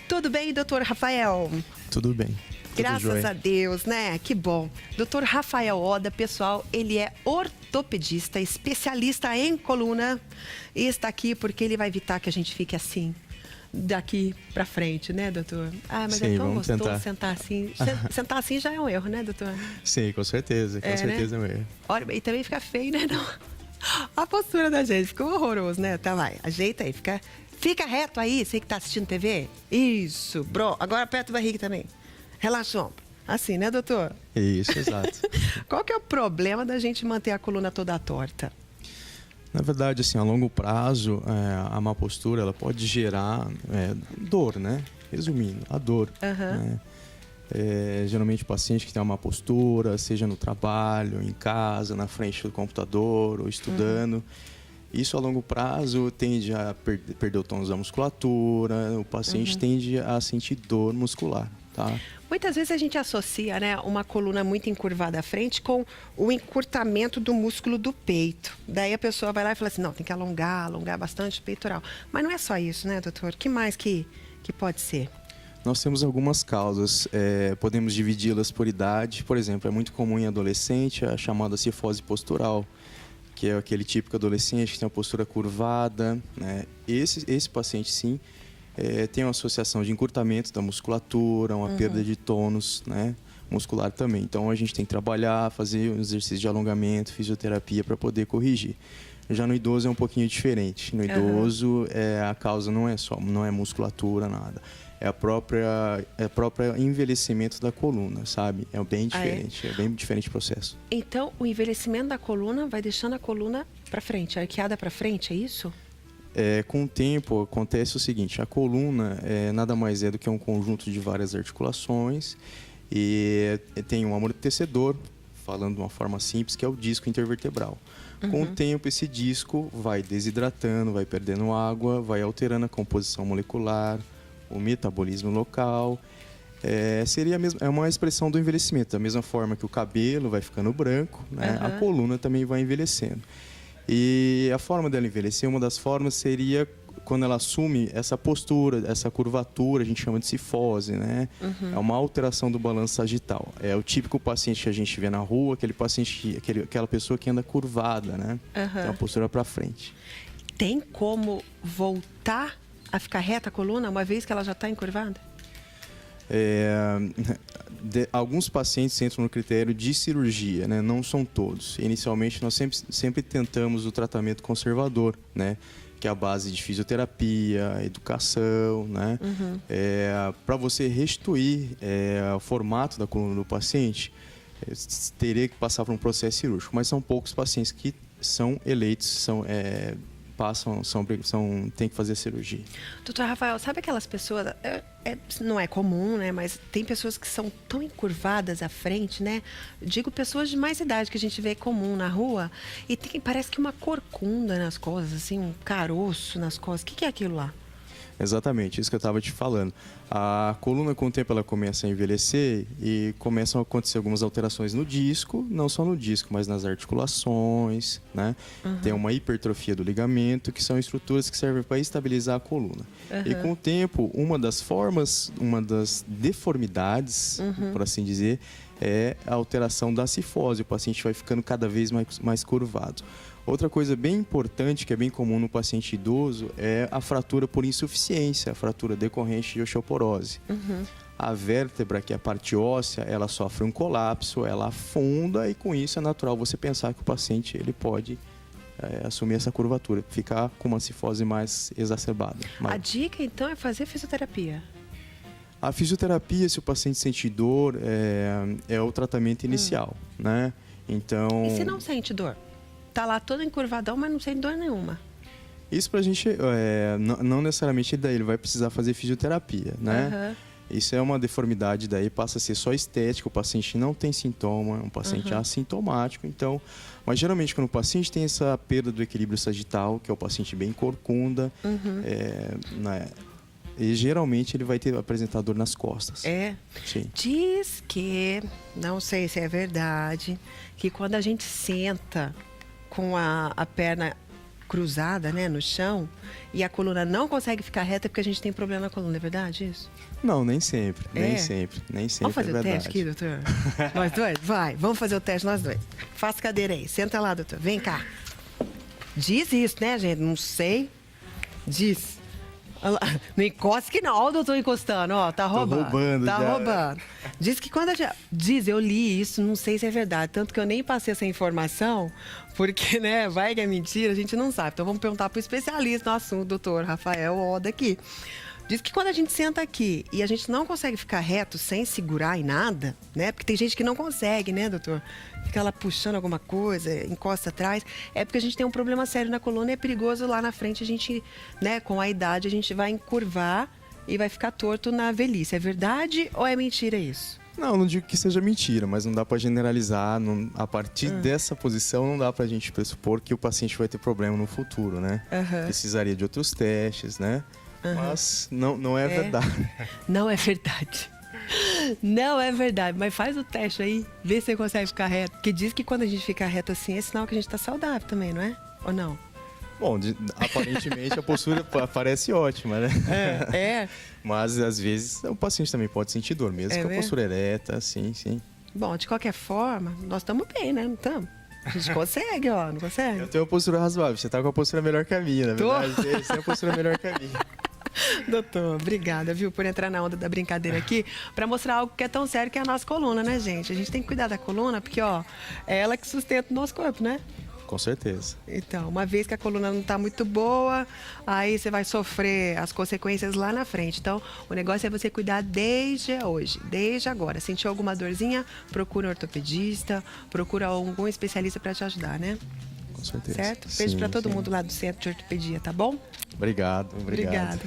Tudo bem, doutor Rafael? Tudo bem. Graças a Deus, né? Que bom. Doutor Rafael Oda, pessoal, ele é ortopedista, especialista em coluna e está aqui porque ele vai evitar que a gente fique assim, daqui pra frente, né, doutor? Ah, mas Sim, é tão vamos gostoso tentar. sentar assim. Sentar assim já é um erro, né, doutor? Sim, com certeza. Com certeza é um erro. Olha, e também fica feio, né? Não. A postura da gente ficou horroroso, né? Tá, vai, ajeita aí, fica reto aí, você que tá assistindo TV. Isso, bro. Agora aperta o barriga também. Relaxa o ombro. Assim, né, doutor? Isso, exato. Qual que é o problema da gente manter a coluna toda torta? Na verdade, assim, a longo prazo, a má postura ela pode gerar dor, né? Resumindo, a dor. Né? Geralmente o paciente que tem uma má postura, seja no trabalho, em casa, na frente do computador ou estudando, isso a longo prazo tende a perder o tônus da musculatura, o paciente tende a sentir dor muscular, tá? Muitas vezes a gente associa, né, uma coluna muito encurvada à frente com o encurtamento do músculo do peito. Daí a pessoa vai lá e fala assim, não, tem que alongar bastante o peitoral. Mas não é só isso, né, doutor? O que mais que pode ser? Nós temos algumas causas, podemos dividi-las por idade. Por exemplo, é muito comum em adolescente a chamada cifose postural, que é aquele típico adolescente que tem uma postura curvada, né? Esse paciente, sim, tem uma associação de encurtamento da musculatura, uma perda de tônus, né, muscular também. Então a gente tem que trabalhar, fazer um exercício de alongamento, fisioterapia para poder corrigir. Já no idoso é um pouquinho diferente. No idoso a causa não é musculatura, nada. É a própria envelhecimento da coluna, sabe? É bem diferente, é bem diferente o processo. Então o envelhecimento da coluna vai deixando a coluna para frente, arqueada para frente, é isso? Com o tempo acontece o seguinte, a coluna nada mais é do que um conjunto de várias articulações e tem um amortecedor, falando de uma forma simples, que é o disco intervertebral. Com o tempo esse disco vai desidratando, vai perdendo água, vai alterando a composição molecular, o metabolismo local. É uma expressão do envelhecimento, da mesma forma que o cabelo vai ficando branco, né? A coluna também vai envelhecendo. E a forma dela envelhecer, uma das formas seria quando ela assume essa postura, essa curvatura, a gente chama de cifose, né? É uma alteração do balanço sagital. É o típico paciente que a gente vê na rua, aquela pessoa que anda curvada, né? Tem uma postura para frente. Tem como voltar a ficar reta a coluna uma vez que ela já está encurvada? Alguns pacientes entram no critério de cirurgia, né? Não são todos. Inicialmente, nós sempre tentamos o tratamento conservador, né? Que é a base de fisioterapia, educação, né? Para você restituir o formato da coluna do paciente, teria que passar por um processo cirúrgico. Mas são poucos pacientes que são eleitos, tem que fazer cirurgia. Doutor Rafael, sabe aquelas pessoas, não é comum, né, mas tem pessoas que são tão encurvadas à frente, né, digo pessoas de mais idade que a gente vê comum na rua, e parece que uma corcunda nas costas, assim, um caroço nas costas, o que é aquilo lá? Exatamente, isso que eu estava te falando. A coluna, com o tempo, ela começa a envelhecer e começam a acontecer algumas alterações no disco, não só no disco, mas nas articulações, né? Tem uma hipertrofia do ligamento, que são estruturas que servem para estabilizar a coluna. E com o tempo, uma das deformidades, por assim dizer, é a alteração da cifose. O paciente vai ficando cada vez mais curvado. Outra coisa bem importante, que é bem comum no paciente idoso, é a fratura por insuficiência, a fratura decorrente de osteoporose. A vértebra, que é a parte óssea, ela sofre um colapso, ela afunda e com isso é natural você pensar que o paciente ele pode assumir essa curvatura, ficar com uma cifose mais exacerbada. A dica, então, é fazer fisioterapia? A fisioterapia, se o paciente sente dor, é o tratamento inicial, né? Então... E se não sente dor? Tá lá todo encurvadão, mas não sente dor nenhuma. Isso pra gente, não necessariamente daí ele vai precisar fazer fisioterapia, né? Isso é uma deformidade, daí passa a ser só estética, o paciente não tem sintoma, é um paciente assintomático, então... Mas geralmente quando o paciente tem essa perda do equilíbrio sagital, que é o paciente bem corcunda, e geralmente ele vai apresentar dor nas costas. Sim. Diz que, não sei se é verdade, que quando a gente senta com a perna cruzada, né, no chão, e a coluna não consegue ficar reta porque a gente tem problema na coluna, é verdade isso? Não, nem sempre, nem É? sempre, nem sempre Vamos fazer é o verdade. teste aqui, doutor? Nós dois? Vai, vamos fazer o teste nós dois. Faça cadeira aí, senta lá, doutor, vem cá. Diz isso, né, gente? Não sei. Diz. Olha lá. Não encosta que não. Olha o doutor encostando, ó. Tá roubando. roubando Tá já. roubando. Diz que quando a gente... Diz, eu li isso, não sei se é verdade. Tanto que eu nem passei essa informação, porque, né, vai que é mentira, a gente não sabe. Então vamos perguntar pro especialista no assunto, doutor Rafael Oda aqui. Diz que quando a gente senta aqui e a gente não consegue ficar reto sem segurar em nada, né? Porque tem gente que não consegue, né, doutor? Fica lá puxando alguma coisa, encosta atrás. É porque a gente tem um problema sério na coluna e é perigoso lá na frente a gente, né, com a idade, a gente vai encurvar e vai ficar torto na velhice. É verdade ou é mentira isso? Não digo que seja mentira, mas não dá para generalizar. A partir dessa posição, não dá para a gente pressupor que o paciente vai ter problema no futuro, né? Precisaria de outros testes, né? Mas não é verdade. Não é verdade. Não é verdade. Mas faz o teste aí, vê se você consegue ficar reto. Porque diz que quando a gente fica reto assim, é sinal que a gente tá saudável também, não é? Ou não? Bom, aparentemente a postura parece ótima, né? É. Mas às vezes o paciente também pode sentir dor, mesmo com a postura ereta, sim. Bom, de qualquer forma, nós estamos bem, né? Não estamos? A gente consegue, ó, não consegue? Eu tenho uma postura razoável, você tá com a postura melhor que a minha, na verdade. Você tem uma postura melhor que a minha. Doutor, obrigada, viu, por entrar na onda da brincadeira aqui, para mostrar algo que é tão sério que é a nossa coluna, né, gente? A gente tem que cuidar da coluna, porque, ó, é ela que sustenta o nosso corpo, né? Com certeza. Então, uma vez que a coluna não está muito boa, aí você vai sofrer as consequências lá na frente. Então, o negócio é você cuidar desde hoje, desde agora. Sentiu alguma dorzinha? Procura um ortopedista, procura algum especialista para te ajudar, né? Com certeza. Certo? Beijo para todo mundo lá do Centro de Ortopedia, tá bom? Obrigado. Obrigada.